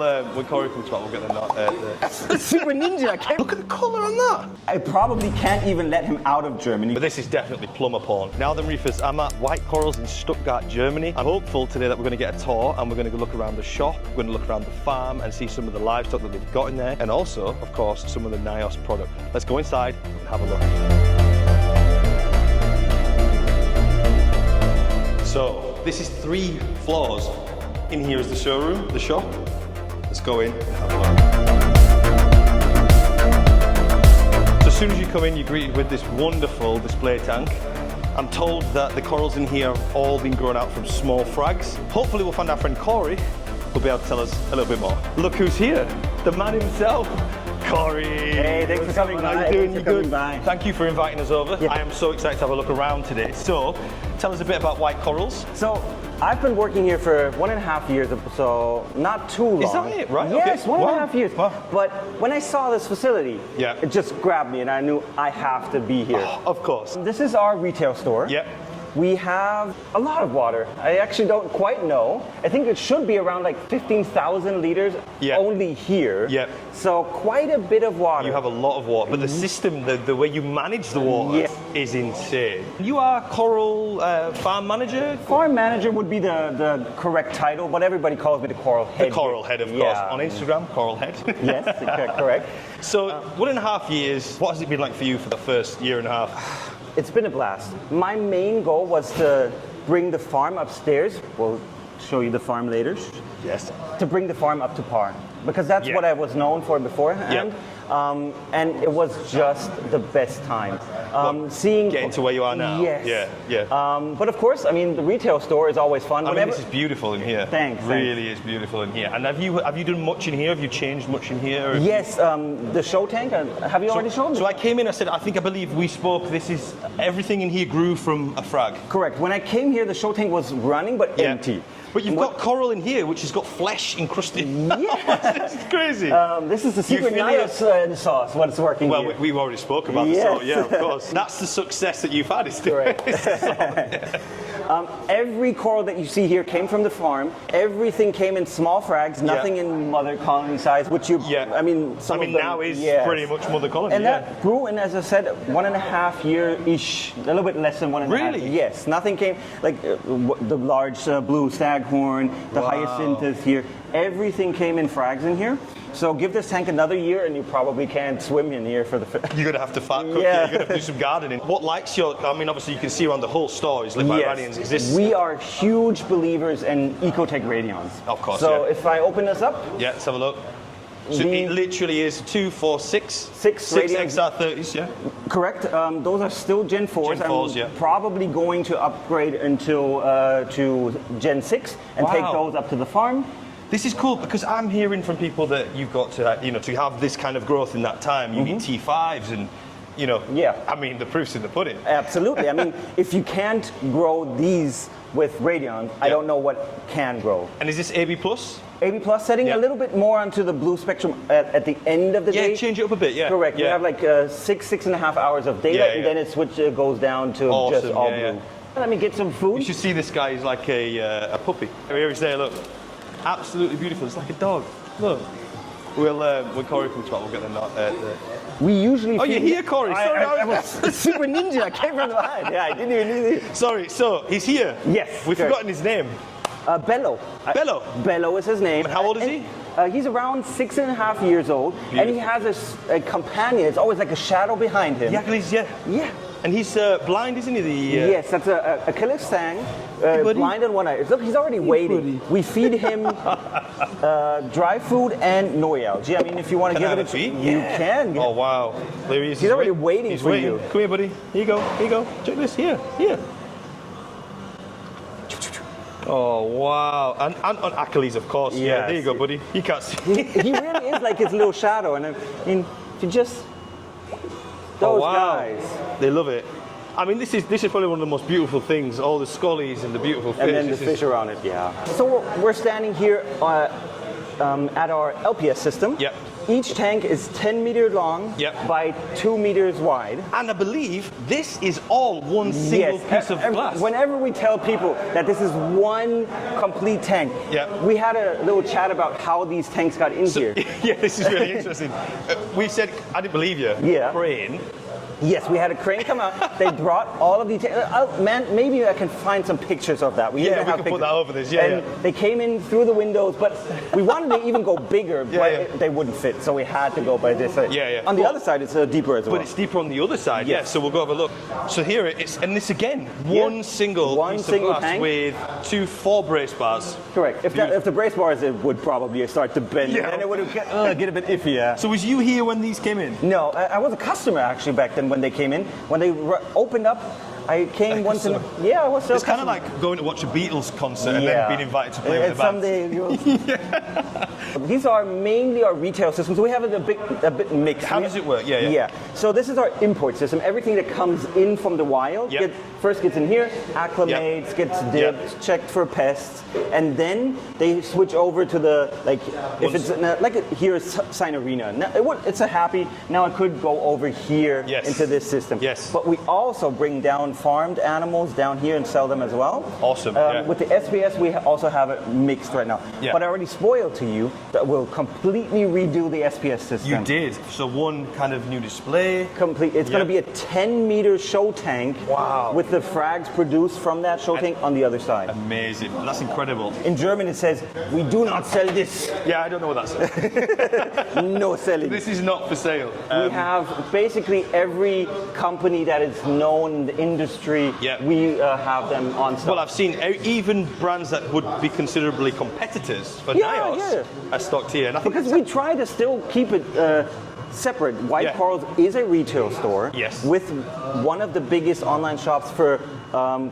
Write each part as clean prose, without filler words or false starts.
When Corey comes back, we'll get the Super Ninja. Look at the colour on that. I probably can't even let him out of Germany. But this is definitely plumber porn. Now then, reefers, I'm at White Corals in Stuttgart, Germany. I'm hopeful today that we're going to get a tour and we're going to go look around the shop, we're going to look around the farm and see some of the livestock that they've got in there, and also, of course, some of the NIOS product. Let's go inside and have a look. So, this is 3 floors. In here is the showroom, the shop. Let's go in and have a look. So as soon as you come in, you're greeted with this wonderful display tank. I'm told that the corals in here have all been grown out from small frags. Hopefully we'll find our friend Corey, who'll be able to tell us a little bit more. Look who's here, the man himself. Corey! Hey, thanks for coming by. How you doing? You good? By. Thank you for inviting us over. Yeah. I am so excited to have a look around today. So, tell us a bit about White Corals. So, I've been working here for 1.5 years, so not too long. Is that it? Right? Yes, okay. 1.5 years. Wow. But when I saw this facility, yeah, it just grabbed me and I knew I have to be here. Oh, of course. This is our retail store. Yep. We have a lot of water. I actually don't quite know. I think it should be around like 15,000 liters only here. Yep. So quite a bit of water. You have a lot of water, but the system, the way you manage the water is insane. You are coral farm manager? Farm manager would be the correct title, but everybody calls me the coral head. The coral head, of course. On Instagram, coral head. Yes, correct. So 1.5 years, what has it been like for you for the first 1.5 years? It's been a blast. My main goal was to bring the farm upstairs. We'll show you the farm later. Yes. To bring the farm up to par, because that's what I was known for beforehand. And it was just the best time. Getting to where you are now. Yes. Yeah. But of course, I mean, the retail store is always fun. I mean, this is beautiful in here. Thanks. Really is beautiful in here. And have you done much in here? Have you changed much in here? Yes. The show tank. Have you already shown? So I came in. I said, I believe we spoke. This is everything in here grew from a frag. Correct. When I came here, the show tank was running but empty. But you've got coral in here, which has got flesh encrusted. Yes. It's crazy. This is the secret NIOS sauce, what's working here. Well, we've already spoke about the salt, yeah, of course. That's the success that you've had, is correct. Every coral that you see here came from the farm. Everything came in small frags, nothing in mother colony size, which I mean, now is pretty much mother colony. And that grew in, as I said, 1.5 year-ish, a little bit less than 1.5. Really? Yes, nothing came, like the large blue staghorn, the hyacinthus here. Everything came in frags in here. So give this tank another year and you probably can't swim in here for the... You're going to have to fat cook it, you're going to have to do some gardening. What likes your... I mean, obviously you can see around the whole store is lit by radians. We are huge believers in Ecotech radions. Of course, So if I open this up... Yeah, let's have a look. So it literally is 2, 4, 6. 6 XR30s, yeah? Correct. Those are still Gen 4s. Gen 4s, I'm probably going to upgrade until to Gen 6 and take those up to the farm. This is cool because I'm hearing from people that you've got to, to have this kind of growth in that time. You need T5s and, I mean, the proof's in the pudding. Absolutely. I mean, if you can't grow these with radion, I don't know what can grow. And is this AB+? AB+, setting a little bit more onto the blue spectrum at the end of the day. Yeah, change it up a bit, Correct. We have like 6.5 hours of daylight, and then it goes down to just all blue. Let me get some food. You should see this guy. He's like a puppy. Here he's there, look. Absolutely beautiful. It's like a dog. Look. When Corey comes back, we'll get the We usually. Oh, you're here, Corey. Sorry, I was super ninja. I came from behind. Yeah, I didn't even. Sorry. So he's here. Yes. We've forgotten his name. Bello. Bello. Bello is his name. And how old is he? He's around 6.5 years old, and he has a companion. It's always like a shadow behind him. Yeah. And he's blind, isn't he? Yes, that's a Achilles tang, blind in one eye. Look, he's already waiting. We feed him dry food and nori algae. I mean, if you want to give it a feed, you can. Oh wow, there he is. He's already waiting for you. Come here, buddy. Here you go. Check this. Here. Oh wow, and on Achilles, of course. Yes. Yeah, there you go, buddy. You can't see. He really is like his little shadow, and I mean, if you just those guys, they love it. I mean, this is probably one of the most beautiful things. All the scullies and the beautiful fish. And then the fish around it. Yeah. So we're standing here at our LPS system. Yep. each tank is 10 meters long Yep. by 2 meters wide. And I believe this is all one single piece of glass. Whenever we tell people that this is one complete tank, Yeah. we had a little chat about how these tanks got in here. Yeah, this is really interesting. We said, I didn't believe you. Yeah. Crane. Yes, we had a crane come out. They brought all of the man, maybe I can find some pictures of that. We can put that over this. Yeah, and they came in through the windows, but we wanted to even go bigger, but they wouldn't fit, so we had to go by this side. Yeah. On the other side, it's deeper as well. But it's deeper on the other side. Yes. Yeah. So we'll go have a look. So here it is, and this again, one single piece of glass tank with 4 brace bars. Correct. If the brace bars, it would probably start to bend, and it would get a bit iffy. Yeah. So was you here when these came in? No, I was a customer actually back then when they came in. When they opened up, I came once in. I was so. It's kind of like going to watch a Beatles concert and then being invited to play with the band. Someday, these are mainly our retail systems. We have it a bit mixed. How does it work? Yeah. So this is our import system. Everything that comes in from the wild first gets in here, acclimates, gets dipped, checked for pests, and then they switch over to the if it's here's Sign Arena. Now it's a happy. Now it could go over here into this system. Yes. But we also bring down farmed animals down here and sell them as well. Awesome. With the SPS, we also have it mixed right now. Yeah. But I already spoiled to you that we'll completely redo the SPS system. You did. So one kind of new display. Complete. It's going to be a 10-meter show tank. Wow. With the frags produced from that show tank on the other side. Amazing. That's incredible. In German, it says, "We do not sell this." Yeah, I don't know what that says. No selling. This is not for sale. We have basically every company that is known in the industry. Yeah. We have them on stock. Well, I've seen even brands that would be considerably competitors for Nios are stocked here. And I think because we try to still keep it separate. White Corals is a retail store with one of the biggest online shops for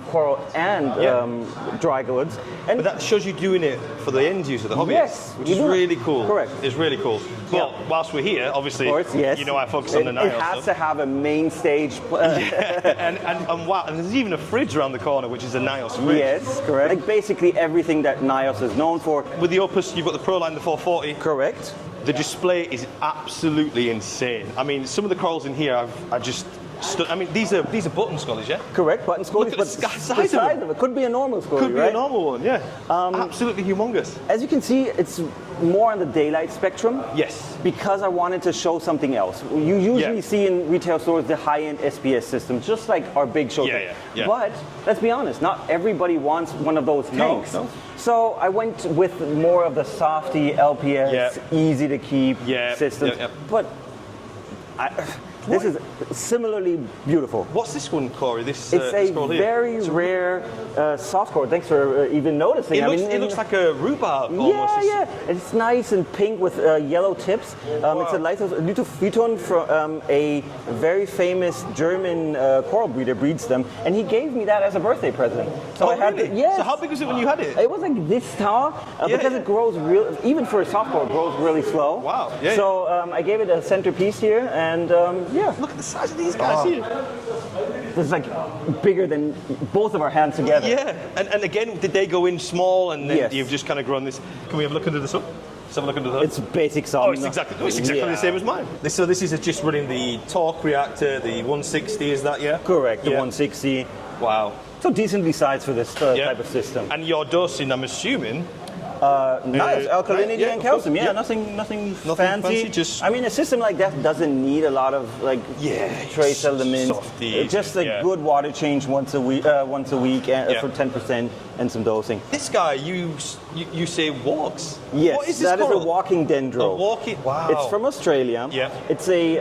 coral and dry goods. But that shows you doing it for the end user, the hobbyist, which is really cool. Correct. It's really cool. But whilst we're here, obviously, you know I focus on the Nios. It has to have a main stage. and wow, and there's even a fridge around the corner, which is a Nios fridge. Yes, correct. Like basically everything that Nios is known for. With the Opus, you've got the Pro Line, the 440. Correct. The display is absolutely insane. I mean, some of the corals in here, I just I mean, these are button scullies, yeah? Correct, button scullies. Look at the size of them. It could be a normal scully, Could be a normal one, yeah. Absolutely humongous. As you can see, it's more on the daylight spectrum. Yes. Because I wanted to show something else. You usually see in retail stores the high-end SPS system, just like our big show tank. Yeah. But let's be honest, not everybody wants one of those tanks. No. So I went with more of the softy LPS, easy to keep systems. But this is similarly beautiful. What's this one, Corey? It's a very rare soft coral. Thanks for even noticing. It looks like a rhubarb almost. Yeah. It's nice and pink with yellow tips. It's a Lytophyton from a very famous German coral breeder breeds them, and he gave me that as a birthday present. So So how big was it when you had it? It was like this tall because it grows even for a soft coral, it grows really slow. Wow. So I gave it a centerpiece here, and look at the size of these guys here. This is like bigger than both of our hands together. Yeah, and again, did they go in small and then you've just kind of grown this? Can we have a look under the hood? Let's have a look under the hood. It's basic soft. Oh, it's exactly the same as mine. So this is just running the torque reactor, the 160, is that, Correct, the 160. Wow. So decently sized for this type of system. And your dosing, I'm assuming, nice, alkalinity and calcium. Nothing fancy. Just I mean, a system like that doesn't need a lot of trace elements. Softy, just a good water change once a week for 10% and some dosing. This guy, you say walks. Yes, what is this that coral? is a walking dendro. Wow. It's from Australia. Yeah. It's a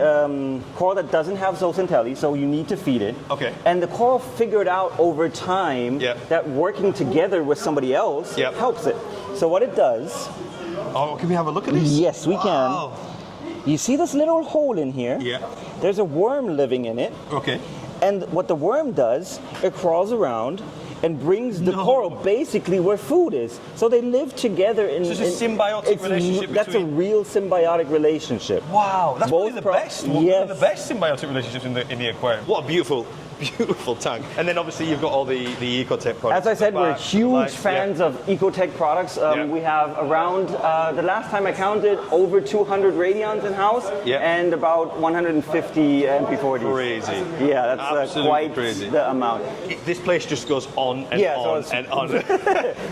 coral that doesn't have zooxanthellae, so you need to feed it. Okay. And the coral figured out over time that working together with somebody else helps it. So what it does... Oh, can we have a look at this? Yes, we can. You see this little hole in here? Yeah. There's a worm living in it. Okay. And what the worm does, it crawls around and brings the coral basically where food is. So they live together in... So it's a symbiotic relationship That's a real symbiotic relationship. Wow, that's probably the best. Yes. One of the best symbiotic relationships in the aquarium. What a beautiful beautiful tank. And then obviously you've got all the Ecotech products. As I said, we're huge lights, fans of Ecotech products. We have around, the last time I counted, over 200 Radions in-house and about 150 MP40s. Crazy. Yeah, that's quite crazy. The amount. This place just goes on and on and on.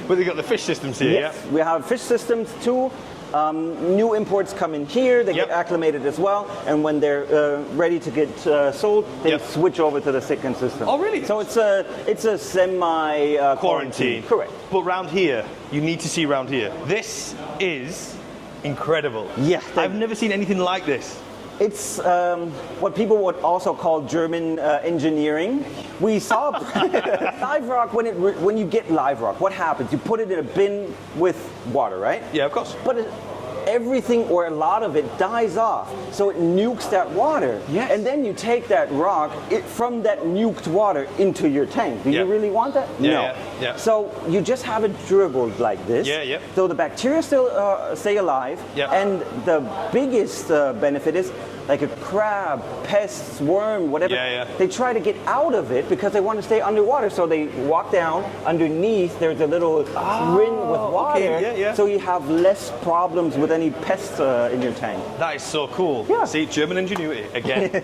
But they've got the fish systems here, yes, we have fish systems too. New imports come in here, they get acclimated as well, and when they're ready to get sold, they switch over to the second system. Oh, really? So it's a semi quarantine. Correct. But round here, you need to see round here. This is incredible. Yeah. I've never seen anything like this. It's what people would also call German engineering. We saw live rock, when you get live rock, what happens? You put it in a bin with water, right? Yeah, of course. But everything or a lot of it dies off, so it nukes that water. Yes. And then you take that rock from that nuked water into your tank. Do you really want that? No. Yeah. So you just have it dribbled like this. Yeah. So the bacteria still stay alive. Yeah. And the biggest benefit is, like a crab, pests, worm, whatever, they try to get out of it because they want to stay underwater. So they walk down underneath. There's a little rin with water, so you have less problems with any pests in your tank. That is so cool. Yeah. See, German ingenuity again.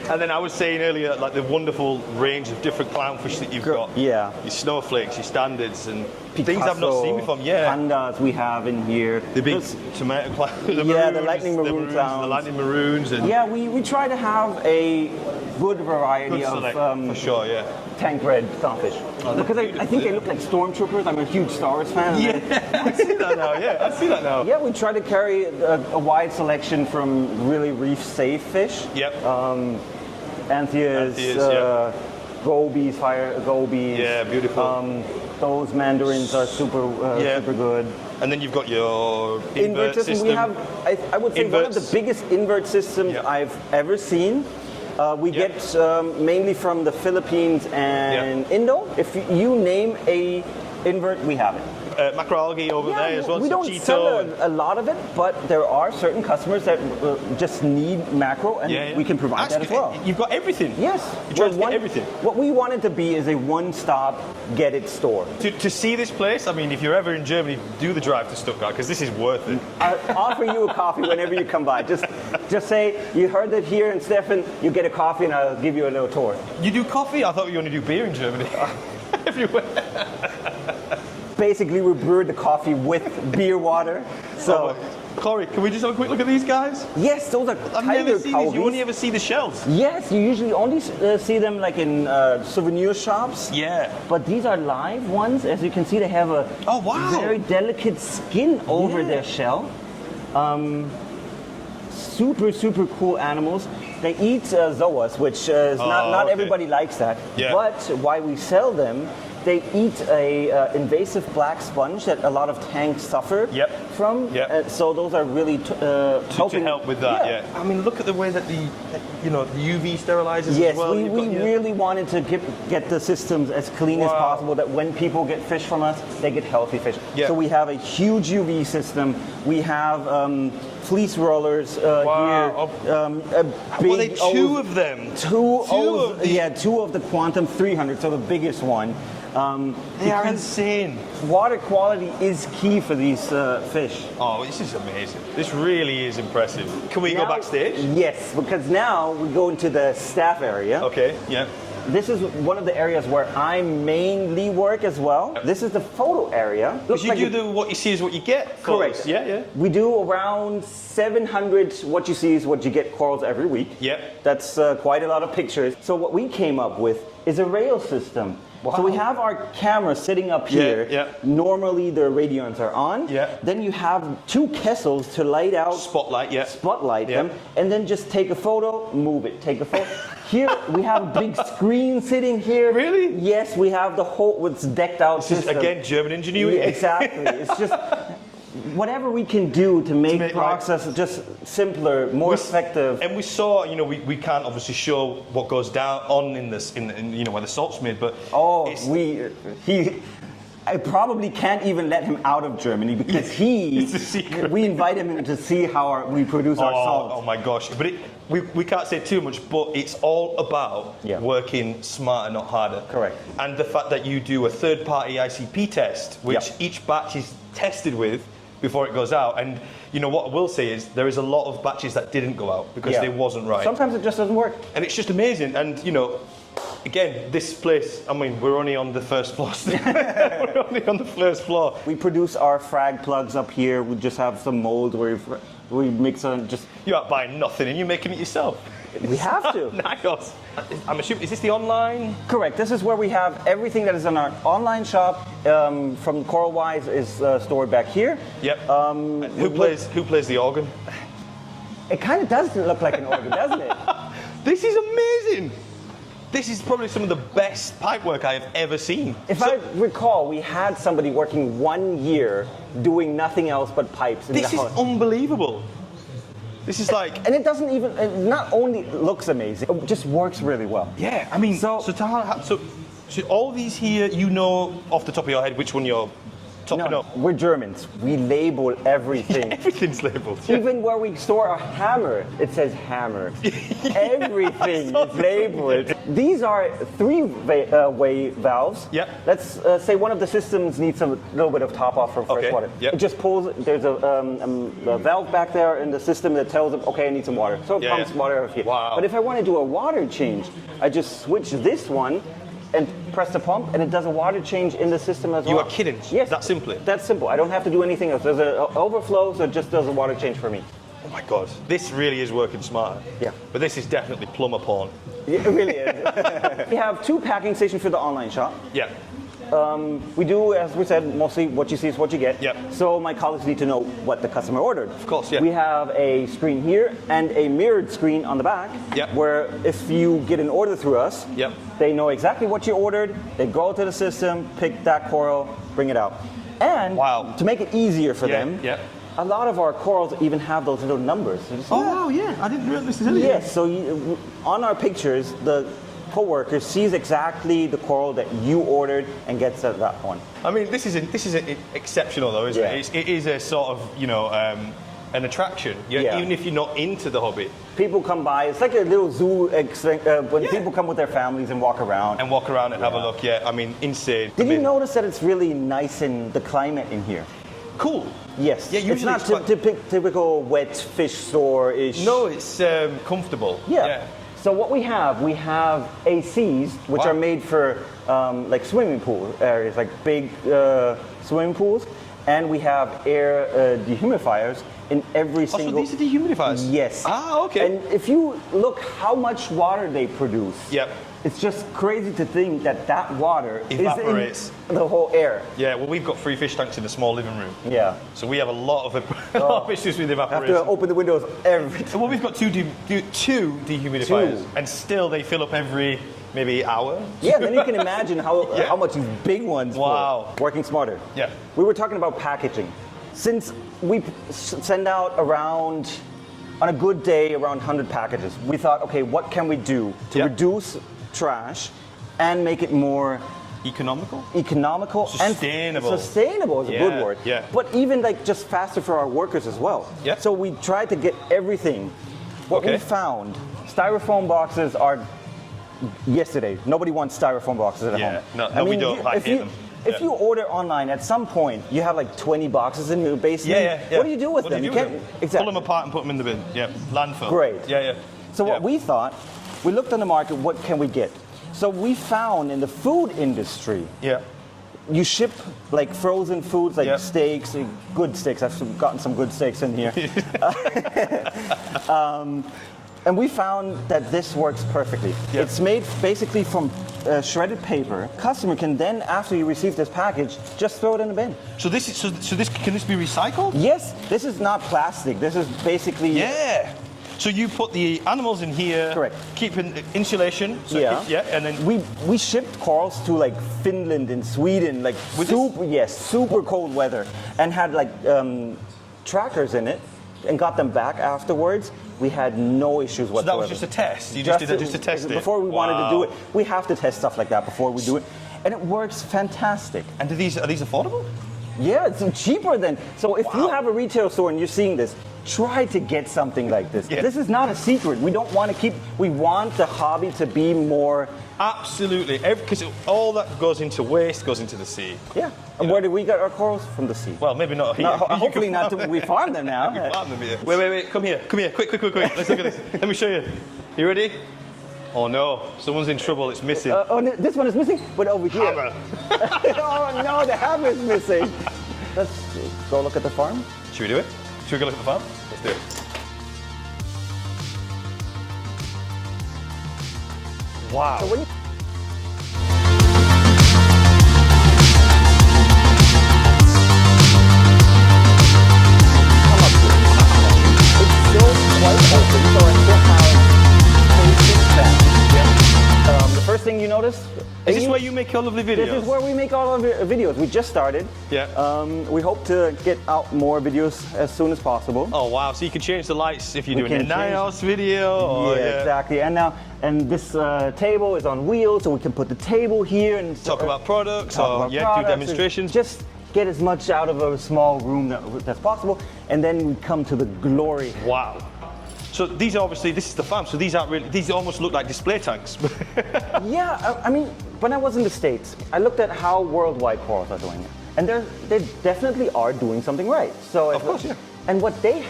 And then I was saying earlier, like the wonderful range of different clownfish that you've got. Yeah. Your snowflakes, your standards, and Picasso, things I've not seen before. Yeah. Pandas we have in here. The big tomato clown. The lightning maroon clowns. The lightning maroons. And yeah, we try to have a good variety of for sure, tank red clownfish. Because I think they look like stormtroopers. I'm a huge Star Wars fan. Yeah, I see that now. I see that now. Yeah, we try to carry a wide selection from really reef-safe fish. Yep. Antheas, gobies, fire gobies. Yeah, beautiful. Those mandarins are super good. And then you've got your invert system. We have, I would say, Inverts. one of the biggest invert systems I've ever seen. We get mainly from the Philippines and Indo. If you name a invert, we have it. Macroalgae over there as well. We don't sell a lot of it, but there are certain customers that just need macro, and we can provide that as well. You've got everything. Yes. You try to get everything. What we wanted to be is a one-stop get-it store. To see this place, I mean, if you're ever in Germany, do the drive to Stuttgart, because this is worth it. I'll offer you a coffee whenever you come by. Just say, you heard it here in Stefan, you get a coffee and I'll give you a little tour. You do coffee? I thought you only do beer in Germany. Everywhere. Basically, we brewed the coffee with beer water. So, Corey, can we just have a quick look at these guys? Yes, those are I've never seen these. You only ever see the shells. Yes, you usually only see them like in souvenir shops. Yeah. But these are live ones. As you can see, they have a very delicate skin over their shell. Super cool animals. They eat zoas, which is not everybody likes that. Yeah. But why we sell them, they eat a invasive black sponge that a lot of tanks suffer from. So those are really helping. To help with that, I mean, look at the way that the UV sterilizes as well. Yes, we really wanted to get the systems as clean as possible, that when people get fish from us, they get healthy fish. So we have a huge UV system. We have fleece rollers here. A big well, they two of them. Two of the Quantum 300, so the biggest one. They are insane. Water quality is key for these fish. Oh, this is amazing. This really is impressive. Can we go backstage? Yes, because now we go into the staff area. Okay, yeah. This is one of the areas where I mainly work as well. This is the photo area. Because you do the what you see is what you get. Correct. Corals. Yeah. We do around 700 what you see is what you get corals every week. Yeah. That's quite a lot of pictures. So what we came up with is a rail system. Wow. So we have our camera sitting up here. Yeah. Normally the radions are on. Yeah. Then you have two kessels to light out. Spotlight them. And then just take a photo, move it, take a photo. Here we have a big screen sitting here. Really? Yes, we have the whole, it's decked out system. Again, German ingenuity. Yeah, exactly. It's just whatever we can do to make the process just simpler, more effective. And we saw, we can't obviously show what goes down on in this, in where the salt's made, but I probably can't even let him out of Germany because it's a secret. we invite him to see how we produce our salt. Oh my gosh. But we can't say too much, but it's all about working smarter, not harder. Correct. And the fact that you do a third-party ICP test, which each batch is tested with before it goes out. And you know what I will say is there is a lot of batches that didn't go out because they wasn't right. Sometimes it just doesn't work. And it's just amazing. And you know, again, this place, I mean, we're only on the first floor. We're only on the first floor. We produce our frag plugs up here. We just have some mold where we mix on just... You're not buying nothing and you're making it yourself. We have to. Nice. I'm assuming, is this the online? Correct. This is where we have everything that is in our online shop from Coral Wise is stored back here. Yep. Who plays the organ? It kind of does look like an organ, doesn't it? This is amazing. This is probably some of the best pipework I have ever seen. If I recall, we had somebody working 1 year doing nothing else but pipes. This is unbelievable. This is like... And it doesn't even, it not only looks amazing, it just works really well. Yeah, I mean, so all these here, you know off the top of your head which one you're topping up? We're Germans. We label everything. Everything's labeled. Yeah. Even where we store a hammer, it says hammer. Everything is labeled. These are three-way valves. Yeah. Let's say one of the systems needs a little bit of top off for fresh water. Yep. It just pulls, there's a valve back there in the system that tells it, okay, I need some water. So it pumps water out here. Wow. But if I want to do a water change, I just switch this one and press the pump, and it does a water change in the system as well. You are kidding? Yes. That simply? That's simple. I don't have to do anything else. There's an overflow, so it just does a water change for me. Oh my God, this really is working smarter. Yeah. But this is definitely plumber porn. Yeah, it really is. We have 2 packing stations for the online shop. Yeah. We do, as we said, mostly what you see is what you get. Yep. So my colleagues need to know what the customer ordered. Of course, yeah. We have a screen here and a mirrored screen on the back. Yep. Where if you get an order through us, yep, they know exactly what you ordered. They go to the system, pick that coral, bring it out. And to make it easier for them, a lot of our corals even have those little numbers. Oh, yeah. I didn't realize this. Yes. So on our pictures, the co-worker sees exactly the coral that you ordered and gets that one. I mean, this is exceptional though, isn't it? It is a sort of, you know, an attraction. Even if you're not into the hobby. People come by. It's like a little zoo when people come with their families and walk around. And have a look. Yeah, I mean, insane. Did you notice that it's really nice in the climate in here? Cool. Yes. Yeah, it's not typical wet fish store-ish. No, it's comfortable. Yeah. So what we have ACs, which are made for like swimming pool areas, like big swimming pools, and we have air dehumidifiers in every single... So these are dehumidifiers? Yes. Ah, okay. And if you look how much water they produce, it's just crazy to think that water evaporates is in the whole air. Yeah, well, we've got 3 fish tanks in the small living room. Yeah. So we have a lot of issues with evaporation. Have to open the windows every time. Well, we've got two dehumidifiers, and still they fill up every maybe hour. Yeah, then you can imagine how much these big ones working smarter. Yeah. We were talking about packaging. Since we send out around, on a good day, around 100 packages, we thought, okay, what can we do to reduce trash and make it more economical, sustainable. And sustainable is a good word. Yeah. But even like just faster for our workers as well. Yeah. So we tried to get everything. What we found, styrofoam boxes are yesterday. Nobody wants styrofoam boxes at home. No, we don't. I hate them. If you order online, at some point you have like 20 boxes in your basement. Yeah. What do you do with them? You can't pull them apart and put them in the bin. Yeah, landfill. Great. Yeah. So what we thought, we looked on the market. What can we get? So we found in the food industry. Yeah. You ship like frozen foods, like steaks, good steaks. I've gotten some good steaks in here. And we found that this works perfectly. Yeah. It's made basically from shredded paper. Customer can then, after you receive this package, just throw it in the bin. So this can this be recycled? Yes, this is not plastic. This is basically... Yeah. So you put the animals in here. Correct. Keeping insulation. So and then we shipped corals to like Finland and Sweden, like super cold weather, and had like trackers in it, and got them back afterwards. We had no issues whatsoever. So that was just a test? You just did that just to test it? Before we wanted to do it. We have to test stuff like that before we do it. and it works fantastic. And are these affordable? Yeah, it's cheaper than. So if you have a retail store and you're seeing this, try to get something like this. Yeah. This is not a secret. We don't want to keep. We want the hobby to be more. Absolutely, because all that goes into waste goes into the sea. Yeah. And where do we get our corals? From the sea. Well, maybe not here. No, hopefully not. We farm them now. You farm them here. Wait. Come here. Quick. Let's look at this. Let me show you. You ready? Oh no, someone's in trouble. It's missing. This one is missing, but over here. Hammer. Oh no, the hammer is missing. Let's go look at the farm. Should we do it? Should we go look at the farm? Let's do it. Wow. So when you come up here, it's still quite open, so I still have basic sound. The first thing you notice. Is this where you make your lovely videos? This is where we make all of our videos. We just started. Yeah. We hope to get out more videos as soon as possible. Oh wow! So you can change the lights if you're doing a night house video. Yeah, exactly. And this table is on wheels, so we can put the table here and talk about products do demonstrations. Just get as much out of a small room that's possible, and then we come to the glory. Wow. So these are obviously, this is the farm, so these aren't really, these almost look like display tanks. Yeah, I mean, when I was in the States, I looked at how worldwide corals are doing it. And they definitely are doing something right. So of course, yeah. And what they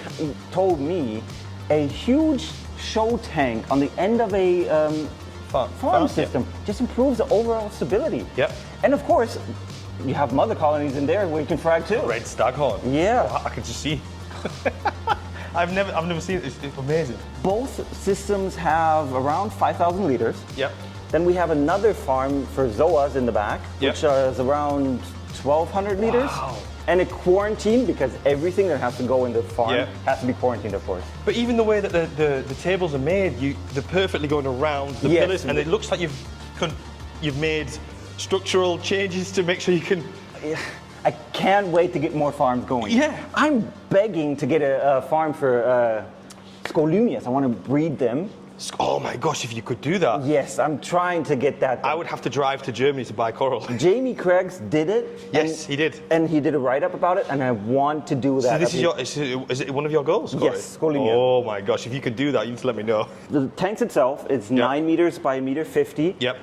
told me, a huge show tank on the end of a farm system just improves the overall stability. Yep. And of course, you have mother colonies in there where you can frag too. Red staghorn. Yeah. Oh, I can just see. I've never seen it. It's amazing. Both systems have around 5,000 liters. Yep. Then we have another farm for zoas in the back, which is around 1,200 liters. Wow. And a quarantine, because everything that has to go in the farm has to be quarantined, of course. But even the way that the tables are made, they're perfectly going around the pillars, and it looks like you've made structural changes to make sure you can. I can't wait to get more farms going. Yeah. I'm begging to get a farm for Scolumias. I want to breed them. Oh my gosh, if you could do that. Yes, I'm trying to get that done. I would have to drive to Germany to buy coral. Jamie Craigs did it. Yes, he did. And he did a write-up about it, and I want to do that. So this is it one of your goals, Corey? Yes, Scolumias. Oh my gosh, if you can do that, you need to let me know. The tanks itself is 9 meters by 1.50 meters. Yep.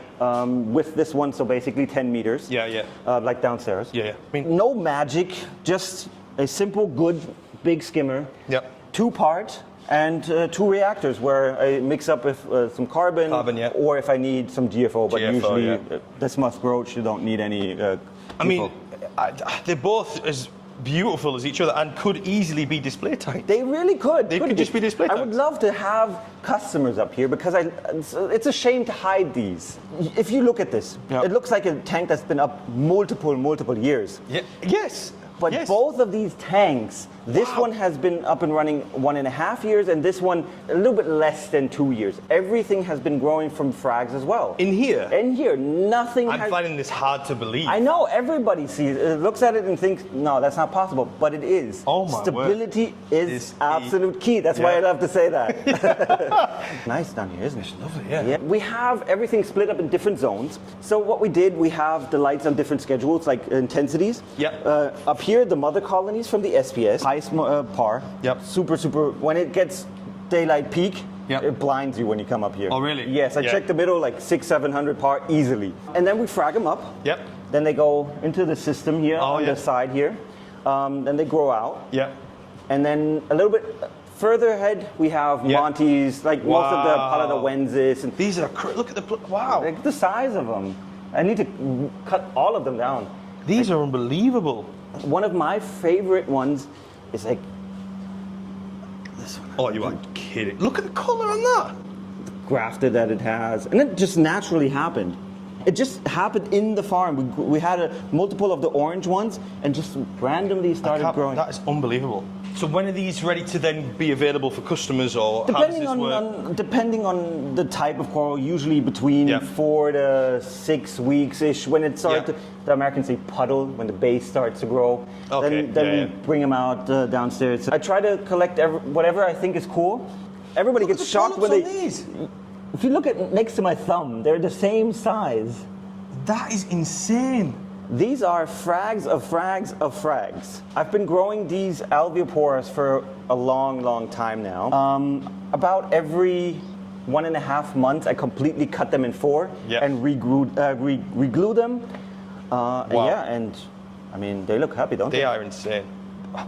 With this one, so basically 10 meters. Yeah. Like downstairs. Yeah. I mean, no magic, just a simple, good, big skimmer. Yep. 2-part. And 2 reactors where I mix up with some carbon, or if I need some GFO, but usually this musk roach, you don't need any GFO. I mean, they're both as beautiful as each other and could easily be display tanks. They really could. They could just be display tanks. I would love to have customers up here because it's a shame to hide these. If you look at this, it looks like a tank that's been up multiple years. Yeah. Yes. But both of these tanks, this one has been up and running 1.5 years, and this one a little bit less than 2 years. Everything has been growing from frags as well. In here? In here, nothing. I'm finding this hard to believe. I know, everybody sees it, looks at it and thinks, no, that's not possible, but it is. Oh my Stability is absolute key. That's why I love to say that. Nice down here, isn't it? It's lovely, yeah. We have everything split up in different zones. So what we did, we have the lights on different schedules, like intensities. Yep. Up here, the mother colonies from the SPS, highest par. Yep. Super. When it gets daylight peak, Yep. it blinds you when you come up here. Oh, really? Yes, I checked the middle, like 600-700 par easily. And then we frag them up. Yep. Then they go into the system here on the side here. Then they grow out. Yep. And then a little bit further ahead, we have Montes, like most of the Paladawensis. And these are, look at the, wow. Like the size of them. I need to cut all of them down. These are unbelievable. One of my favorite ones is like this one. Oh, you are kidding. Look at the color on that. Grafted that it has. And it just naturally happened. It just happened in the farm. We had a multiple of the orange ones and just randomly started growing. That is unbelievable. So when are these ready to then be available for customers, or how does this work? Depending on the type of coral, usually between 4 to 6 weeks-ish. When it starts, the Americans say puddle, when the base starts to grow. Okay. Then we bring them out downstairs. I try to collect whatever I think is cool. Everybody gets shocked when they... These. If you look at next to my thumb, they're the same size. That is insane. These are frags of frags of frags. I've been growing these alveopores for a long time now. About every 1.5 months, I completely cut them in 4 and reglue them. Wow. And I mean, they look happy, don't they? They are insane.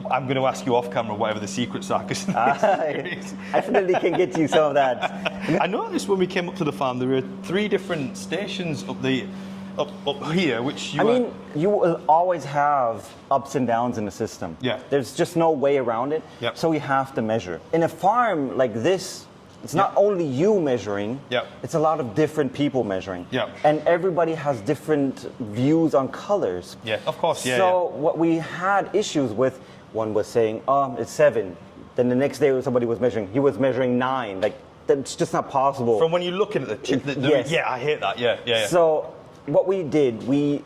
I'm going to ask you off camera whatever the secrets are, because I definitely can get you some of that. I noticed when we came up to the farm, there were 3 different stations up here, which you will always have ups and downs in the system. Yeah. There's just no way around it. Yep. So we have to measure. In a farm like this, it's not only you measuring, it's a lot of different people measuring. Yeah. And everybody has different views on colors. Yeah, of course, yeah. So what we had issues with, one was saying, oh, it's 7. Then the next day somebody was measuring, he was measuring 9. Like, that's just not possible. From when you're looking at the chip, yes. Yeah, I hate that, yeah. So what we did, we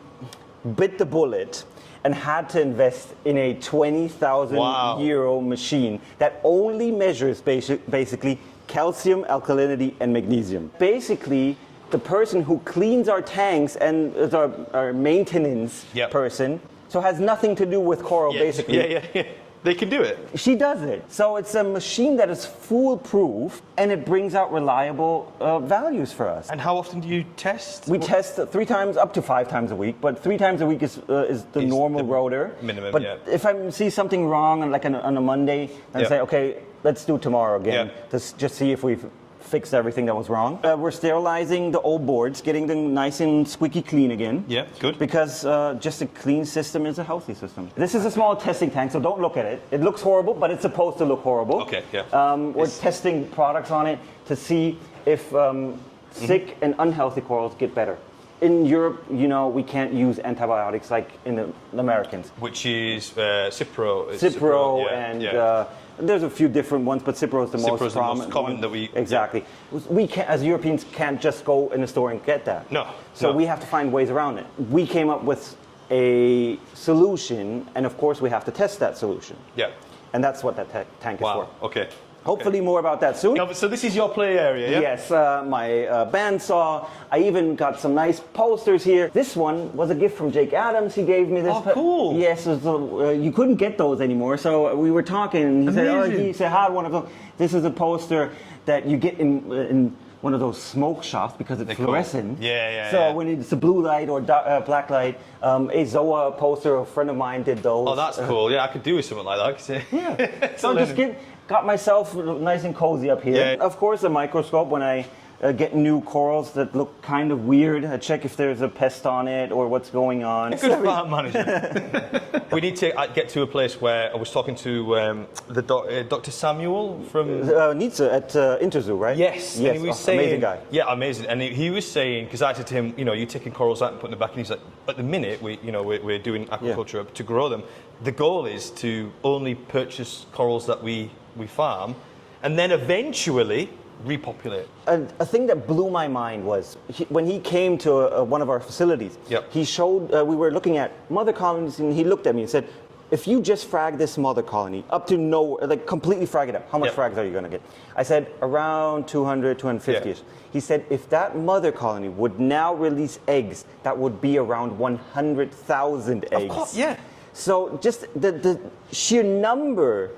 bit the bullet and had to invest in a 20,000 euro machine that only measures basically calcium, alkalinity, and magnesium. Basically, the person who cleans our tanks and is our maintenance person, so has nothing to do with coral, basically. Yeah. They can do it. She does it. So it's a machine that is foolproof, and it brings out reliable values for us. And how often do you test? We test 3 times, up to 5 times a week, but 3 times a week is the normal rotor. Minimum, but if I see something wrong, like on a Monday, I say, okay, let's do it tomorrow again, to just see if we've fixed everything that was wrong. We're sterilizing the old boards, getting them nice and squeaky clean again. Yeah, good. Because just a clean system is a healthy system. This is a small testing tank, so don't look at it. It looks horrible, but it's supposed to look horrible. Okay, yeah. We're testing products on it to see if sick and unhealthy corals get better. In Europe, we can't use antibiotics like in the Americans. Which is Cipro. Cipro and there's a few different ones, but Cipro is the most prominent common that we... Exactly. We can't, as Europeans, can't just go in the store and get that. No. So we have to find ways around it. We came up with a solution, and of course we have to test that solution. Yeah. And that's what that tank is for. Okay. Hopefully more about that soon. So this is your play area, yeah? Yes, my bandsaw. I even got some nice posters here. This one was a gift from Jake Adams. He gave me this. Oh, cool. Yes, you couldn't get those anymore. So we were talking, and he said, I had one of them. This is a poster that you get in one of those smoke shops because it's fluorescent. So when it's a blue light or black light, a Zoa poster, a friend of mine did those. Oh, that's cool. Yeah, I could do with something like that. Yeah. So just got myself nice and cozy up here. Yeah. Of course, a microscope when I get new corals that look kind of weird. I check if there's a pest on it or what's going on. Good farm management. We need to get to a place where I was talking to Dr. Samuel from Nietzsche at Interzoo, right? Yes. Yes. And he was saying, amazing guy. Yeah, amazing. And he was saying, because I said to him, you're taking corals out and putting them back, and he's like, at the minute we're doing aquaculture to grow them. The goal is to only purchase corals that we farm, and then eventually repopulate. A thing that blew my mind was when he came to one of our facilities. He showed we were looking at mother colonies, and he looked at me and said, "If you just frag this mother colony up to nowhere, like completely frag it up, how much frags are you going to get?" I said, "Around 200, 250ish." He said, "If that mother colony would now release eggs, that would be around 100,000 eggs." Of course, So just the sheer number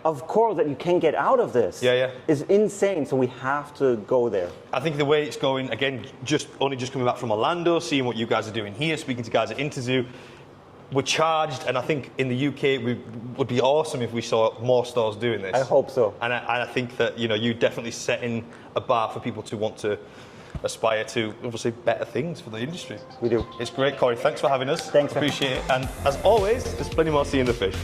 of corals that you can get out of this is insane. So we have to go there. I think the way it's going, again, just coming back from Orlando, seeing what you guys are doing here, speaking to guys at Interzoo, we're charged, and I think in the UK it would be awesome if we saw more stores doing this. I hope so. And I think that you definitely setting a bar for people to want to aspire to, obviously, better things for the industry. We do. It's great, Corey. Thanks for having us. Thanks. Appreciate it. And as always, there's plenty more sea in the fish.